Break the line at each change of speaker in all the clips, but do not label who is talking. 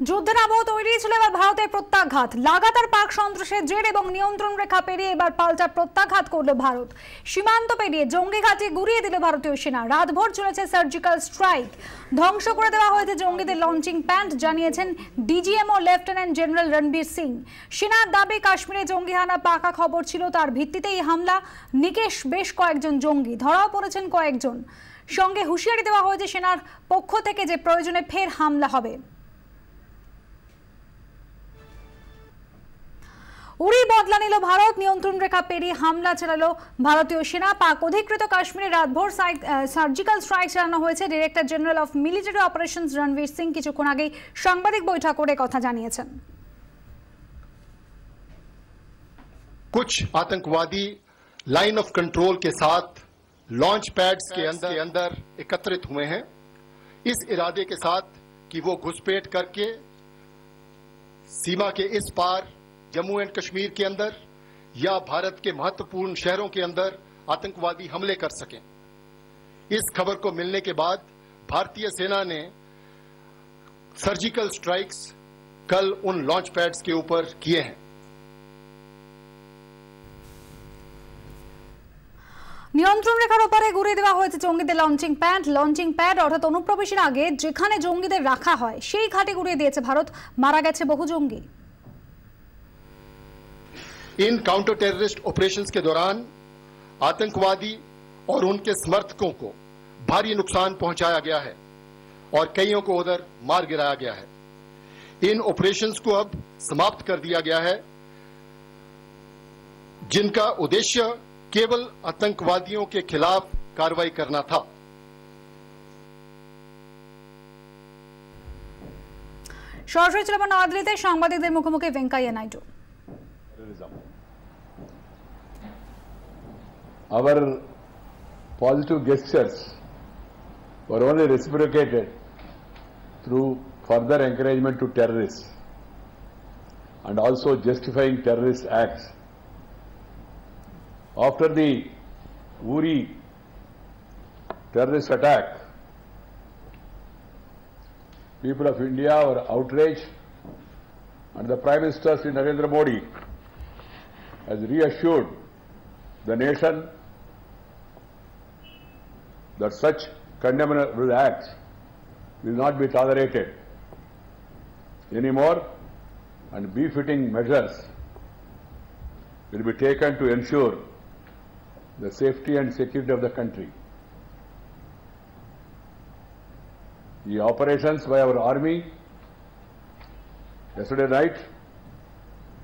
যুদ্ধের আবহ তৈরি ছিল এবার ভারতের প্রত্যাঘাত। লাগাতার পাক সন্ত্রাসের জের এবং নিয়ন্ত্রণ রেখা পেরিয়ে এবার পাল্টা প্রত্যাঘাত করল ভারত। সীমান্ত পেরিয়ে জঙ্গি ঘাঁটি গুড়িয়ে দিল ভারতীয় সেনা। রাতভর চলেছে সার্জিক্যাল স্ট্রাইক। ধ্বংস করে দেওয়া হয়েছে জঙ্গিদের লঞ্চিং প্যাড, জানিয়েছেন DGMO lieutenant general Ranbir Singh. সেনার দাবি, কাশ্মীরে জঙ্গি হানা পাকা খবর ছিল, তার ভিত্তিতেই হামলা। নিকেশ বেশ কয়েকজন জঙ্গি ধরাও পড়েছেন কয়েকজন। সঙ্গে হুঁশিয়ারি দেওয়া হয়েছে সেনার পক্ষ থেকে যে প্রয়োজনে ফের হামলা হবে। উড়ি বদলা নিল ভারত। নিয়ন্ত্রণ রেখা পেরিয়ে হামলা চালালো ভারতীয় সেনা। পাক অধিকৃত কাশ্মীরে রাতভর সার্জিক্যাল স্ট্রাইক চালানো হয়েছে। Director general of military operations Ranbir Singh কিছুক্ষণ আগেই সাংবাদিক বৈঠক করে কথা জানিয়েছেন।
कुछ आतंकवादी लाइन ऑफ कंट्रोल के साथ लॉन्च पैड्स के अंदर एकत्रित हुए हैं, इस इरादे के साथ कि वो घुसपैठ करके सीमा के इस पार जम्मू एंड कश्मीर के अंदर या भारत के महत्वपूर्ण शहरों के अंदर आतंकवादी हमले कर सकें। इस खबर को मिलने के बाद भारतीय सेना ने सर्जिकल स्ट्राइक्स कल उन लॉन्च पैड्स के ऊपर किए हैं।
নিয়ন্ত্রণ রেখার ওপারে ঘুরিয়ে দেওয়া হয়েছে জঙ্গিদের লঞ্চিং প্যাড অর্থাৎ অনুপ্রবেশের আগে যেখানে জঙ্গিদের রাখা হয় সেই ঘাঁটি ঘুরিয়ে দিয়েছে ভারত। মারা গেছে বহু জঙ্গি।
इन काउंटर टेररिस्ट ऑपरेशंस के दौरान आतंकवादी और उनके समर्थकों को भारी नुकसान पहुंचाया गया है और कईयों को उधर मार गिराया गया है। इन ऑपरेशंस को अब समाप्त कर दिया गया है, जिनका उद्देश्य केवल आतंकवादियों के खिलाफ कार्रवाई करना था।
সরাসরি ছিল নয়াদিল্লিতে সাংবাদিকদের মুখোমুখি Venkaiah Naidu.
Our positive gestures were only reciprocated through further encouragement to terrorists and also justifying terrorist acts. After the Uri terrorist attack, people of India were outraged, and the Prime Minister Sri Narendra Modi has reassured the nation that such condemnable acts will not be tolerated anymore, and befitting measures will be taken to ensure the safety and security of the country. The operations by our army yesterday night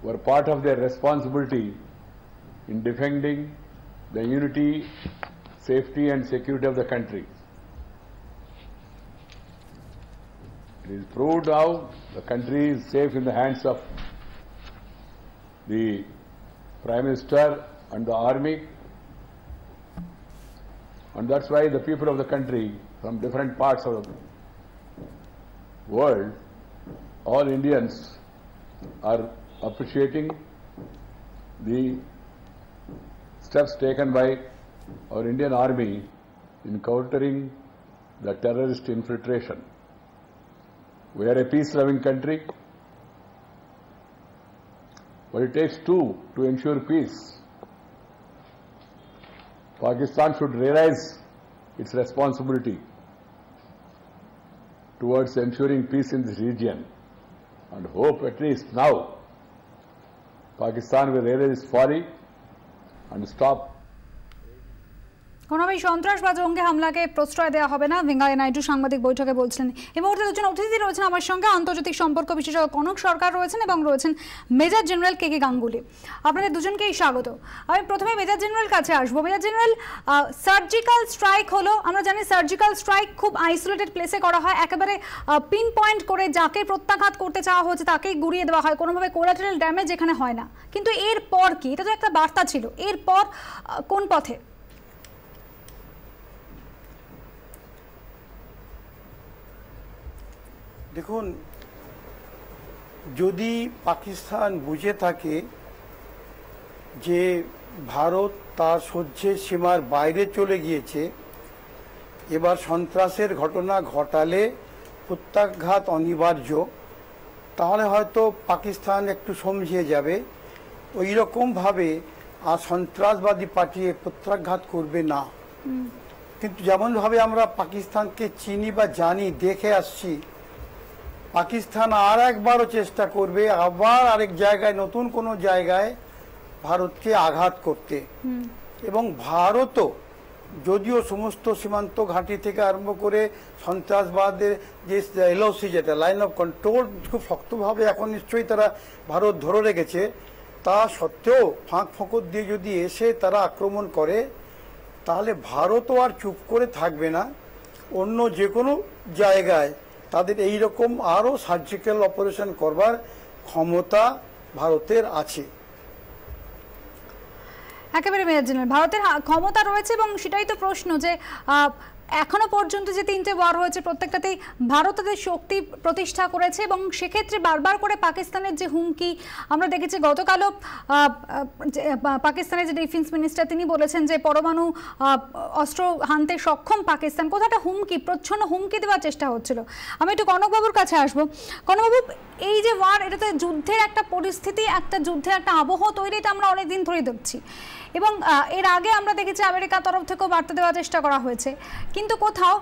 were part of their responsibility in defending the unity, safety and security of the country. It is proved now the country is safe in the hands of the Prime Minister and the army, and that's why the people of the country from different parts of the world, all Indians, are appreciating the steps taken by our Indian army in countering the terrorist infiltration. We are a peace-loving country, but it takes two to ensure peace. Pakistan should realize its responsibility towards ensuring peace in this region, and hope at least now Pakistan will realize its folly and stop.
কোনোভাবেই সন্ত্রাস বা জঙ্গি হামলাকে প্রশ্রয় দেওয়া হবে না, ভেঙ্কাইয়া নাইডু সাংবাদিক বৈঠকে বলছিলেন। এই মুহূর্তে দুজন অতিথি রয়েছেন আমার সঙ্গে। আন্তর্জাতিক সম্পর্ক বিশেষজ্ঞ কনক সরকার রয়েছেন এবং রয়েছেন মেজর জেনারেল কে কে গাঙ্গুলি। আপনাদের দুজনকেই স্বাগত। আমি প্রথমে মেজর জেনারেল কাছে আসবো। মেজর জেনারেল, সার্জিক্যাল স্ট্রাইক হলো, আমরা জানি সার্জিক্যাল স্ট্রাইক খুব আইসোলেটেড প্লেসে করা হয়, একেবারে পিন পয়েন্ট করে যাকে প্রত্যাঘাত করতে চাওয়া হচ্ছে তাকেই গুড়িয়ে দেওয়া হয়, কোনোভাবে কোলাটারাল ড্যামেজ এখানে হয় না। কিন্তু এরপর কি, এটা তো একটা বার্তা ছিল, এরপর কোন পথে?
দেখুন, যদি পাকিস্তান বুঝে থাকে যে ভারত তার সহ্যের সীমার বাইরে চলে গিয়েছে, এবার সন্ত্রাসের ঘটনা ঘটালে প্রত্যাঘাত অনিবার্য, তাহলে হয়তো পাকিস্তান একটু সমঝিয়ে যাবে, ওই রকমভাবে আর সন্ত্রাসবাদী পাঠিয়ে প্রত্যাঘাত করবে না। কিন্তু যেমনভাবে আমরা পাকিস্তানকে চিনি বা জানি, দেখে আসছি, পাকিস্তান আর একবারও চেষ্টা করবে আবার আরেক জায়গায়, নতুন কোনো জায়গায় ভারতকে আঘাত করতে। এবং ভারতও যদিও সমস্ত সীমান্ত ঘাঁটি থেকে আরম্ভ করে সন্ত্রাসবাদের যে এলওসি, যেটা লাইন অফ কন্ট্রোল, খুব শক্তভাবে এখন নিশ্চয়ই তারা ভারত ধরে রেখেছে, তা সত্ত্বেও ফাঁক ফোঁকর দিয়ে যদি এসে তারা আক্রমণ করে, তাহলে ভারতও আর চুপ করে থাকবে না। অন্য যে কোনো জায়গায় তাদের এই রকম আরও সার্জিক্যাল অপারেশন করবার ক্ষমতা ভারতের আছে।
একেবারে মেজর জেনারেল, ভারতের ক্ষমতা রয়েছে এবং সেটাই তো প্রশ্ন যে এখনো পর্যন্ত যে 3টে ওয়ার হয়েছে প্রত্যেকটাতেই ভারত তাদের শক্তি প্রতিষ্ঠা করেছে এবং সেক্ষেত্রে বারবার করে পাকিস্তানের যে হুমকি আমরা দেখেছি। গতকালও পাকিস্তানের যে ডিফেন্স মিনিস্টার তিনি বলেছেন যে পরমাণু অস্ত্র হানতে সক্ষম পাকিস্তান, কোথাটা হুমকি, প্রচ্ছন্ন হুমকি দেওয়ার চেষ্টা হচ্ছিল। আমি একটু কনকবাবুর কাছে আসবো। কনকবাবু, এই যে ওয়ার, এটাতে যুদ্ধের একটা পরিস্থিতি, একটা যুদ্ধের একটা আবহ তৈরিটা আমরা অনেকদিন ধরেই দেখছি এবং এর আগে আমরা দেখেছি আমেরিকার তরফ থেকেও বার্তা দেওয়ার চেষ্টা করা হয়েছে, কিন্তু কোথাও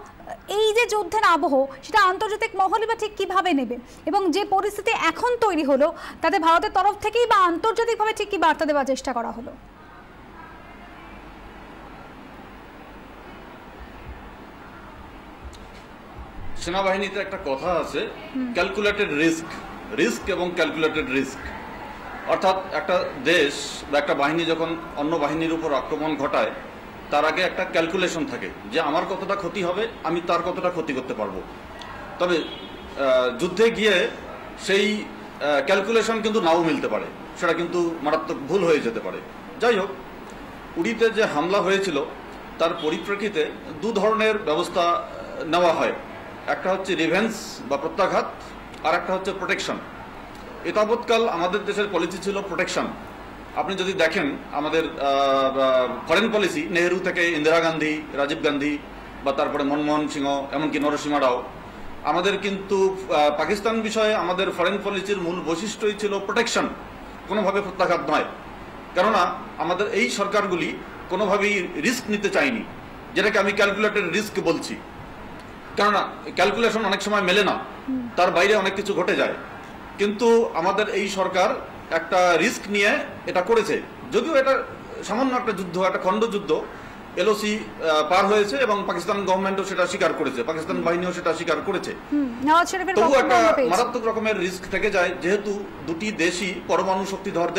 এই যে যুদ্ধের আবহ সেটা আন্তর্জাতিক মহলে বা ঠিক কীভাবে নেবে এবং যে পরিস্থিতি এখন তৈরি হলো তাতে ভারতের তরফ থেকেই বা আন্তর্জাতিকভাবে ঠিক কী বার্তা দেওয়ার চেষ্টা করা হলো?
সেনাবাহিনীতে একটা কথা আছে, ক্যালকুলেটেড রিস্ক এবং ক্যালকুলেটেড রিস্ক। অর্থাৎ একটা দেশ বা একটা বাহিনী যখন অন্য বাহিনীর উপর আক্রমণ ঘটায়, তার আগে একটা ক্যালকুলেশন থাকে যে আমার কতটা ক্ষতি হবে, আমি তার কতটা ক্ষতি করতে পারবো। তবে যুদ্ধে গিয়ে সেই ক্যালকুলেশন কিন্তু নাও মিলতে পারে, সেটা কিন্তু মারাত্মক ভুল হয়ে যেতে পারে। যাই হোক, উড়িতে যে হামলা হয়েছিল তার পরিপ্রেক্ষিতে দু ধরনের ব্যবস্থা নেওয়া হয়। একটা হচ্ছে রিভেঞ্জ বা প্রত্যাঘাত, আর একটা হচ্ছে প্রোটেকশন। এতাবৎকাল আমাদের দেশের পলিসি ছিল প্রোটেকশন। আপনি যদি দেখেন আমাদের ফরেন পলিসি, নেহেরু থেকে ইন্দিরা গান্ধী, রাজীব গান্ধী বা তারপরে মনমোহন সিংহ, এমনকি নরসিংহ রাও, আমাদের কিন্তু পাকিস্তান বিষয়ে আমাদের ফরেন পলিসির মূল বৈশিষ্ট্যই ছিল প্রোটেকশন, কোনোভাবে প্রত্যাঘাত নয়। কেননা আমাদের এই সরকারগুলি কোনোভাবেই রিস্ক নিতে চায়নি, যেটাকে আমি ক্যালকুলেটেড রিস্ক বলছি। কেননা ক্যালকুলেশন অনেক সময় মেলে না, তার বাইরে অনেক কিছু ঘটে যায়। কিন্তু আমাদের এই সরকার একটা রিস্ক নিয়ে এটা করেছে, যদিও এটা সামান্য একটা যুদ্ধ, একটা খণ্ডযুদ্ধ, এলওসি পার হয়েছে এবং পাকিস্তান গভর্নমেন্টও সেটা স্বীকার করেছে, পাকিস্তান বাহিনীও সেটা স্বীকার করেছে। তবু একটা মারাত্মক রকমের রিস্ক থেকে যায়, যেহেতু দুটি দেশই পরমাণু শক্তিধর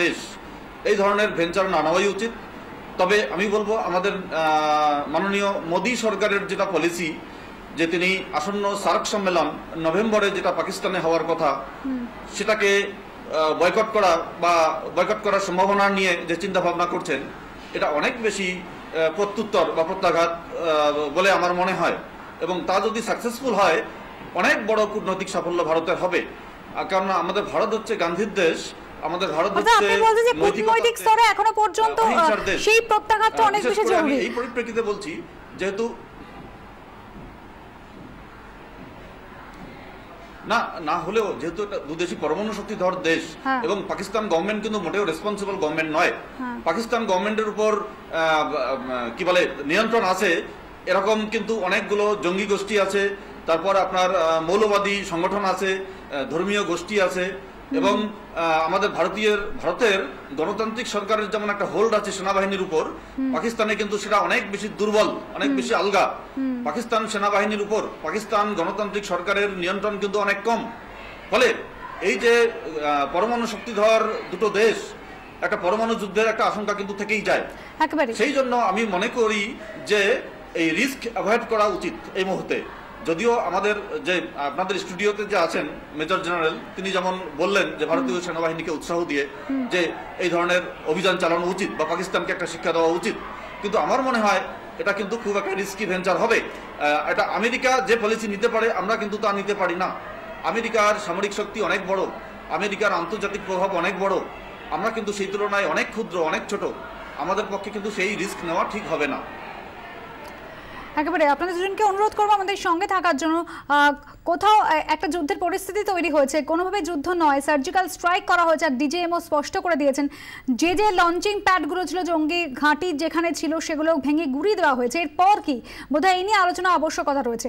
দেশ, এই ধরনের ভেঞ্চার না নেওয়াই উচিত। তবে আমি বলবো আমাদের মাননীয় মোদী সরকারের যেটা পলিসি, যে তিনি আসন্ন সার্ক সম্মেলন নভেম্বরে যেটা পাকিস্তানে হওয়ার কথা, সেটাকে বয়কট করা বা বয়কট করার সম্ভাবনা নিয়ে যে চিন্তা ভাবনা করছেন, এটা অনেক বেশি প্রত্যুত্তর বা প্রত্যাঘাত বলে আমার মনে হয়। এবং তা যদি সাকসেসফুল হয়, অনেক বড় কূটনৈতিক সাফল্য ভারতের হবে। কারণ আমাদের ভারত হচ্ছে গান্ধীর দেশ, আমাদের ভারত হচ্ছে
কূটনৈতিক স্তরে এখনো পর্যন্ত সেই প্রত্যাঘাতটা অনেক বেশি জরুরি।
এই পরিপ্রেক্ষিতে বলছি, যেহেতু না হলেও যেহেতু এটা দুদেশী পরমাণু শক্তিধর দেশ এবং পাকিস্তান গভর্নমেন্ট কিন্তু মোটেও রেসপন্সিবল গভর্নমেন্ট নয়। পাকিস্তান গভর্নমেন্টের উপর কি বলে নিয়ন্ত্রণ আছে এরকম কিন্তু অনেকগুলো জঙ্গি গোষ্ঠী আছে, তারপর আপনার মৌলবাদী সংগঠন আছে, ধর্মীয় গোষ্ঠী আছে এবং আমাদের ভারতের গণতান্ত্রিক সরকারের যেমন একটা হোল্ড আছে সেনাবাহিনীর উপর, পাকিস্তানে কিন্তু সেটা অনেক বেশি দুর্বল, অনেক বেশি আলগা। পাকিস্তান সেনাবাহিনীর উপর পাকিস্তান গণতান্ত্রিক সরকারের নিয়ন্ত্রণ কিন্তু অনেক কম। ফলে এই যে পরমাণু শক্তিধর দুটো দেশ, একটা পরমাণু যুদ্ধের একটা আশঙ্কা কিন্তু থেকেই যায়। সেই জন্য আমি মনে করি যে এই রিস্ক অ্যাভয়েড করা উচিত এই মুহূর্তে। যদিও আমাদের যে আপনাদের স্টুডিওতে যে আছেন মেজর জেনারেল, তিনি যেমন বললেন যে ভারতীয় সেনাবাহিনীকে উৎসাহ দিয়ে যে এই ধরনের অভিযান চালানো উচিত বা পাকিস্তানকে একটা শিক্ষা দেওয়া উচিত, কিন্তু আমার মনে হয় এটা কিন্তু খুব একটা রিস্কি ভেঞ্চার হবে। এটা আমেরিকা যে পলিসি নিতে পারে, আমরা কিন্তু তা নিতে পারি না। আমেরিকার সামরিক শক্তি অনেক বড়, আমেরিকার আন্তর্জাতিক প্রভাব অনেক বড়, আমরা কিন্তু সেই তুলনায় অনেক ক্ষুদ্র, অনেক ছোট। আমাদের পক্ষে কিন্তু সেই রিস্ক নেওয়া ঠিক হবে না।
একেবারে আপনাদের দুজনকে অনুরোধ করবো আমাদের সঙ্গে থাকার জন্য। কোথাও একটা যুদ্ধের পরিস্থিতি তৈরি হয়েছে, কোনোভাবে যুদ্ধ নয়, সার্জিক্যাল স্ট্রাইক করা হয়েছে। আর ডিজিএমও স্পষ্ট করে দিয়েছেন যে যে লঞ্চিং প্যাডগুলো ছিল জঙ্গি ঘাঁটি যেখানে ছিল সেগুলো ভেঙে গুঁড়িয়ে দেওয়া হয়েছে। এরপর কি বোধহয় এই নিয়ে আলোচনা আবশ্যকতা রয়েছে।